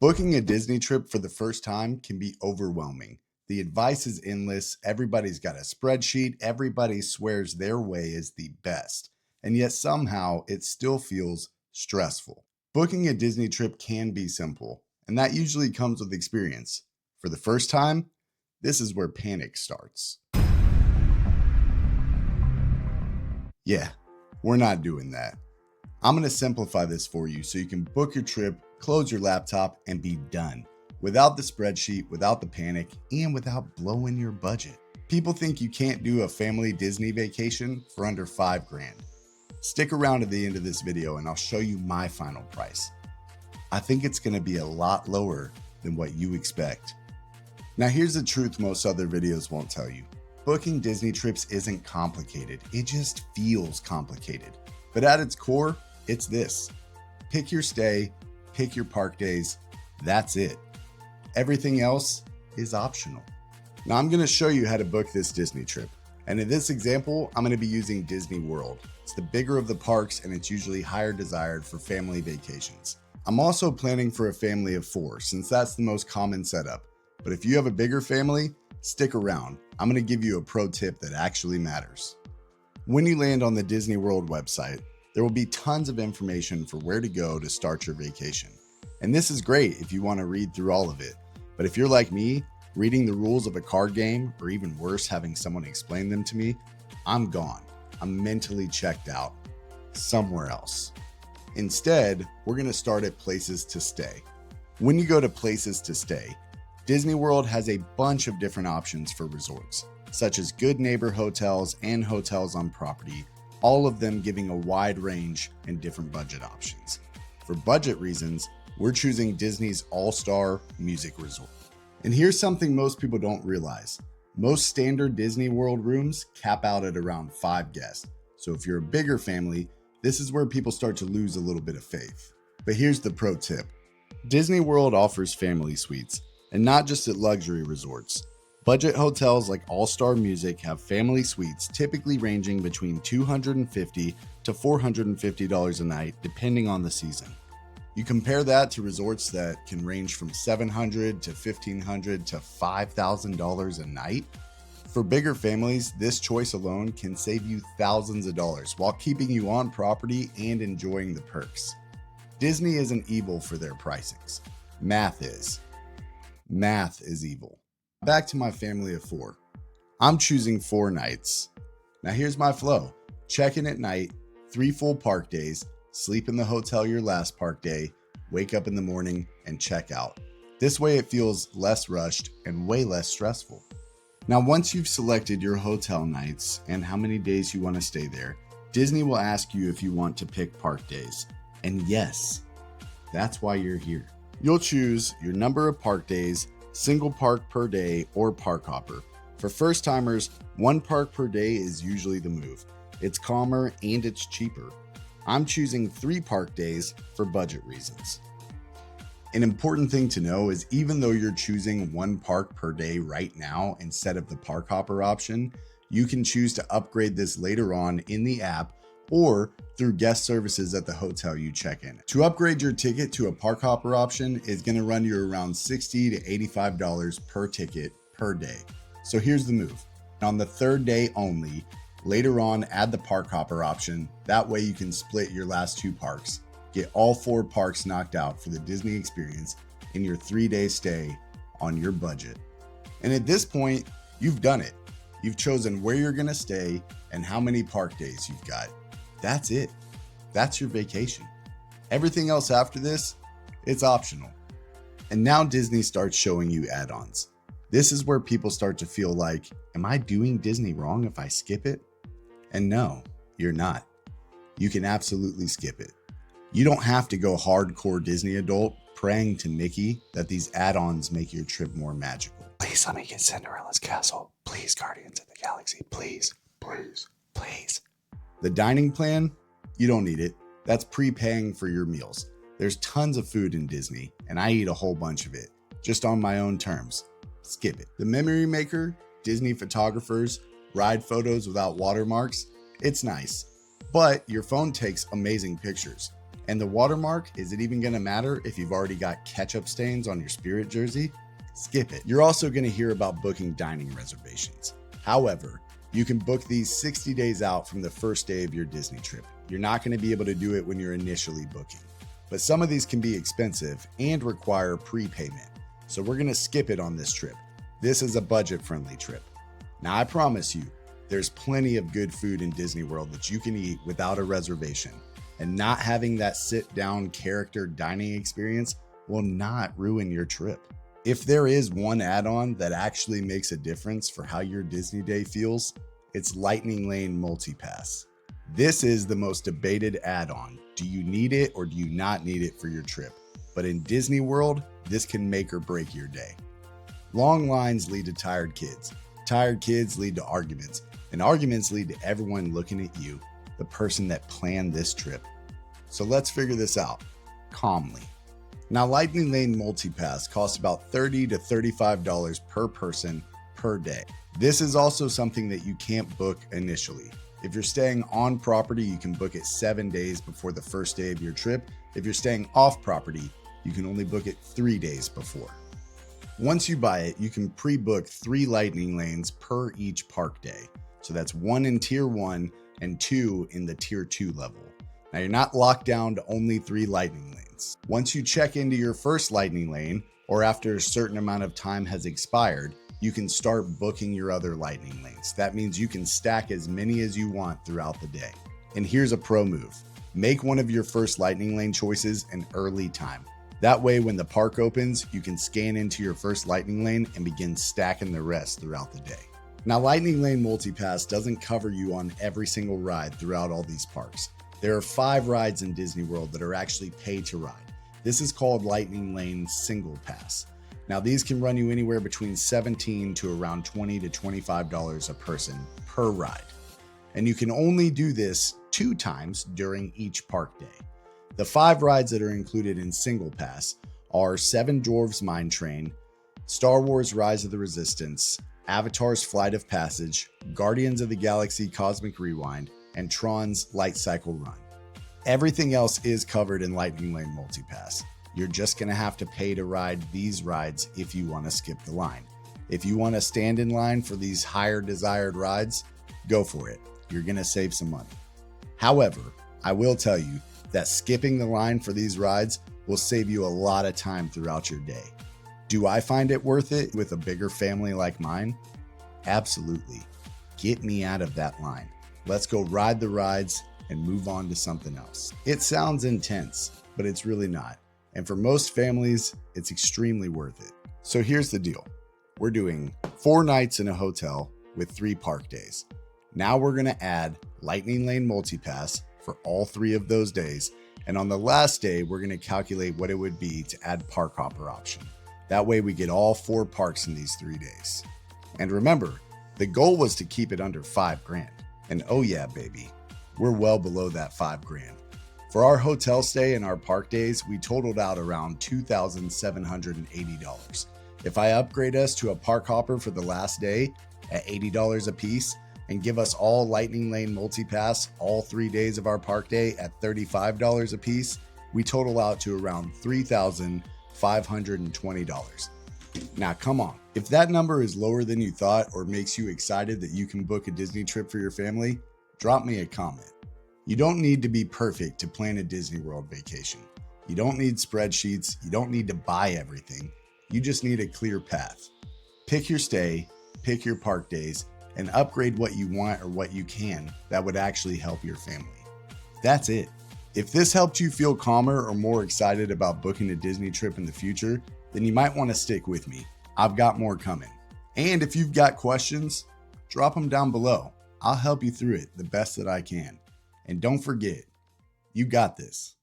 Booking a Disney trip for the first time can be overwhelming. The advice is endless. Everybody's got a spreadsheet. Everybody swears their way is the best. And yet somehow it still feels stressful. Booking a Disney trip can be simple, and that usually comes with experience. For the first time, this is where panic starts. Yeah, we're not doing that. I'm going to simplify this for you so you can book your trip, close your laptop, and be done. Without the spreadsheet, without the panic, and without blowing your budget. People think you can't do a family Disney vacation for under $5,000. Stick around to the end of this video and I'll show you my final price. I think it's going to be a lot lower than what you expect. Now here's the truth most other videos won't tell you. Booking Disney trips isn't complicated. It just feels complicated. But at its core, it's this. Pick your stay, pick your park days. That's it. Everything else is optional. Now I'm going to show you how to book this Disney trip. And in this example, I'm going to be using Disney World. It's the bigger of the parks and it's usually higher desired for family vacations. I'm also planning for a family of 4 since that's the most common setup. But if you have a bigger family, stick around. I'm going to give you a pro tip that actually matters. When you land on the Disney World website, there will be tons of information for where to go to start your vacation. And this is great if you want to read through all of it. But if you're like me, reading the rules of a card game, or even worse, having someone explain them to me, I'm gone. I'm mentally checked out somewhere else. Instead, we're going to start at places to stay. When you go to places to stay, Disney World has a bunch of different options for resorts, such as good neighbor hotels and hotels on property, all of them giving a wide range and different budget options. For budget reasons, we're choosing Disney's All-Star Music Resort. And here's something most people don't realize. Most standard Disney World rooms cap out at around 5 guests. So if you're a bigger family, this is where people start to lose a little bit of faith. But here's the pro tip. Disney World offers family suites, and not just at luxury resorts. Budget hotels like All-Star Music have family suites typically ranging between $250 to $450 a night, depending on the season. You compare that to resorts that can range from $700 to $1,500 to $5,000 a night. For bigger families, this choice alone can save you thousands of dollars while keeping you on property and enjoying the perks. Disney isn't evil for their pricings. Math is. Math is evil. Back to my family of 4. I'm choosing 4 nights. Now here's my flow. Check in at night, 3 full park days, sleep in the hotel your last park day, wake up in the morning, and check out. This way it feels less rushed and way less stressful. Now once you've selected your hotel nights and how many days you want to stay there, Disney will ask you if you want to pick park days. And yes, that's why you're here. You'll choose your number of park days, single park per day, or park hopper. For first timers, 1 park per day is usually the move. It's calmer and it's cheaper. I'm choosing 3 park days for budget reasons. An important thing to know is even though you're choosing 1 park per day right now instead of the park hopper option, you can choose to upgrade this later on in the app or through guest services at the hotel you check in. To upgrade your ticket to a park hopper option is going to run you around $60 to $85 per ticket per day. So here's the move. On the 3rd day only, later on add the park hopper option. That way you can split your last 2 parks. Get all 4 parks knocked out for the Disney experience in your 3-day stay on your budget. And at this point, you've done it. You've chosen where you're going to stay and how many park days you've got. That's it. That's your vacation. Everything else after this, it's optional. And now Disney starts showing you add-ons. This is where people start to feel like, am I doing Disney wrong if I skip it? And no, you're not. You can absolutely skip it. You don't have to go hardcore Disney adult praying to Mickey that these add-ons make your trip more magical. Please let me get Cinderella's castle. Please, Guardians of the Galaxy. Please, please, please. The dining plan, you don't need it. That's prepaying for your meals. There's tons of food in Disney, and I eat a whole bunch of it, just on my own terms. Skip it. The memory maker, Disney photographers, ride photos without watermarks, it's nice. But your phone takes amazing pictures. And the watermark, is it even going to matter if you've already got ketchup stains on your Spirit jersey? Skip it. You're also going to hear about booking dining reservations. However, you can book these 60 days out from the first day of your Disney trip. You're not going to be able to do it when you're initially booking. But some of these can be expensive and require prepayment. So we're going to skip it on this trip. This is a budget-friendly trip. Now, I promise you, there's plenty of good food in Disney World that you can eat without a reservation. And not having that sit-down character dining experience will not ruin your trip. If there is one add-on that actually makes a difference for how your Disney day feels, it's Lightning Lane Multipass. This is the most debated add-on. Do you need it or do you not need it for your trip? But in Disney World, this can make or break your day. Long lines lead to tired kids. Tired kids lead to arguments. And arguments lead to everyone looking at you, the person that planned this trip. So let's figure this out calmly. Now, Lightning Lane Multipass costs about $30 to $35 per person per day. This is also something that you can't book initially. If you're staying on property, you can book it 7 days before the first day of your trip. If you're staying off property, you can only book it 3 days before. Once you buy it, you can pre-book 3 lightning lanes per each park day. So that's 1 in Tier 1 and 2 in the Tier 2 level. Now, you're not locked down to only 3 lightning lanes. Once you check into your first lightning lane, or after a certain amount of time has expired, you can start booking your other lightning lanes. That means you can stack as many as you want throughout the day. And here's a pro move. Make one of your first lightning lane choices an early time. That way, when the park opens, you can scan into your first lightning lane and begin stacking the rest throughout the day. Now, Lightning Lane Multipass doesn't cover you on every single ride throughout all these parks. There are 5 rides in Disney World that are actually pay to ride. This is called Lightning Lane Single Pass. Now, these can run you anywhere between $17 to around $20 to $25 a person per ride. And you can only do this 2 times during each park day. The 5 rides that are included in Single Pass are Seven Dwarfs Mine Train, Star Wars Rise of the Resistance, Avatar's Flight of Passage, Guardians of the Galaxy Cosmic Rewind, and Tron's Light Cycle Run. Everything else is covered in Lightning Lane Multipass. You're just going to have to pay to ride these rides if you want to skip the line. If you want to stand in line for these higher desired rides, go for it. You're going to save some money. However, I will tell you that skipping the line for these rides will save you a lot of time throughout your day. Do I find it worth it with a bigger family like mine? Absolutely. Get me out of that line. Let's go ride the rides and move on to something else. It sounds intense, but it's really not. And for most families, it's extremely worth it. So here's the deal. We're doing 4 nights in a hotel with 3 park days. Now we're going to add Lightning Lane Multipass for all 3 of those days. And on the last day, we're going to calculate what it would be to add park hopper option. That way we get all 4 parks in these 3 days. And remember, the goal was to keep it under $5,000. And oh yeah, baby, we're well below that $5,000. For our hotel stay and our park days, we totaled out around $2,780. If I upgrade us to a park hopper for the last day at $80 a piece and give us all Lightning Lane Multipass all 3 days of our park day at $35 a piece, we total out to around $3,520. Now, come on. If that number is lower than you thought or makes you excited that you can book a Disney trip for your family, drop me a comment. You don't need to be perfect to plan a Disney World vacation. You don't need spreadsheets. You don't need to buy everything. You just need a clear path. Pick your stay, pick your park days, and upgrade what you want or what you can that would actually help your family. That's it. If this helped you feel calmer or more excited about booking a Disney trip in the future, then you might want to stick with me. I've got more coming. And if you've got questions, drop them down below. I'll help you through it the best that I can. And don't forget, you got this.